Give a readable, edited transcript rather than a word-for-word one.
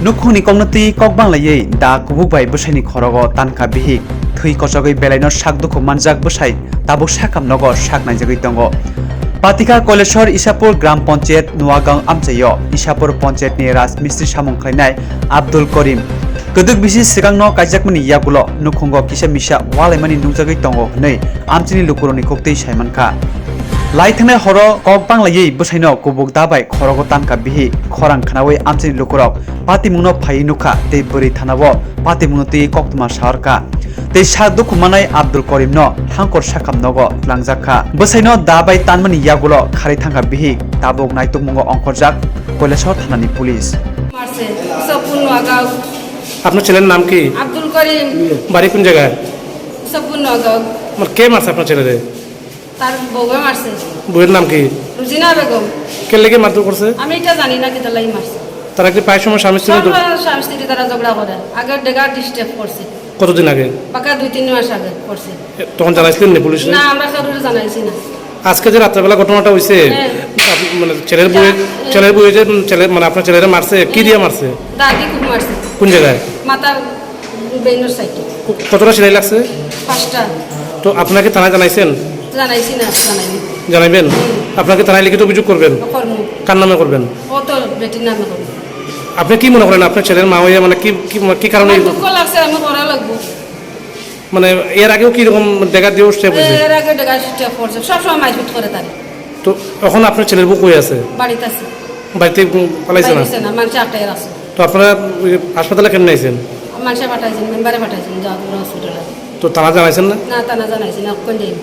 নুখুনি কমনতি ককবাংলাयै दा कुबुकबाय बोसाइनि खरग तानका बिहिक थै कचगै बेलायनो साकदुखु मानजाक बोसाइ ताबो साकामनगो साकनायजगै दङ पातिका कलेश्वर इसापुर ग्राम पंचायत नुवागां आमचायो इसापुर पंचायतनि राजमिस्ट्रि सामं खालायनाय आब्दुल करीम गदुक बिसि सिगांनो काइजाकमनि यागुलो नुखुंगो किसा मिसा वालायमानि नुजागै दङ हनै आमचिनि लुकुरनि कोक्तै सायमानखा लाइथांनाय हर ककबांलायै बोसाइनो कुबुक दाबाय खरग तानका बिहि खरां खानावै आमचिनि लुकुरक पातिमुंनो फाइ नुखा तै बोरै थानावो पातिमुंनो तै कक्तमा सारका तै साकदुखु मानाय आब्दुल करीमनो हांकर साकामनगो लांजाखा बोसाइनो दाबाय तानमनि यागुलो खारै थांका बिहि ताबुक नायतुकमुंगो अंकरजाक কৈলাসহর থানানি পুলিশ। আপনার ছেলের নাম কি? আব্দুল করিম। বাড়ি কোন জায়গায়? সপুরনগর। কে মারছে আপনার ছেলেরে? তার বউয়ে মারছে। বউয়ের নাম কি? রুজিনা বেগম। কে লেগে মারধর করছে? আমি এটা জানি না, কিতা লাগি মারছে। তারা কি প্রায় সময় স্বামী স্ত্রী স্বামী স্ত্রী তারা ঝগড়া করে, আগে ডেগা ডিস্টার্ব করছে। কতদিন আগে? বাকা 2-3 মাস আগে করছে। তখন জানাইছিলেন না পুলিশে? না, আমরা কারোর জানাইছি না। আজকে যে রাত্রেবেলা ঘটনাটা হইছে, মানে ছেলের বউয়ে যে মানে আপনার ছেলেরা মারছে, কি দিয়ে মারছে? দাদি খুব মারছে। কোন জায়গায়? মাথার বেইনোর সাইডে। কতটা সেলাই লাগছে? 5টা। তো আপনাকে থানায় জানাইছেন? জানাইছি না, জানাইনি। জানাইবেন? আপনাকে থানায় লিখিত অভিযোগ করবেন? করব। কার নামে করবেন? ও তো বেটির নামে করব। আপনি কি মনে করেন আপনার ছেলের মা হইয়া মানে কি কারণে দুঃখ লাগছে, আমি করা লাগবো। মানে এর আগেও কি রকম দেখা দিও স্টেপ হইছে? এর আগে ডেগা স্টেপ করছে, সব সময় মাইজুত করে তারে। তো এখন আপনার ছেলের বউ কই আছে? বাড়িতে আছে। বাড়িতে পালাইছে না? পালাইছে না, মানুষ আটটায় আছে। তো আপনারা হাসপাতালে কেন আইছেন? মানুষে পাঠাইছেন, মেম্বারে পাঠাইছেন, যাদুর হসপিটালে। তো থানা জানাইছেন না? না, তা না জানাইছি না, কোন দিন।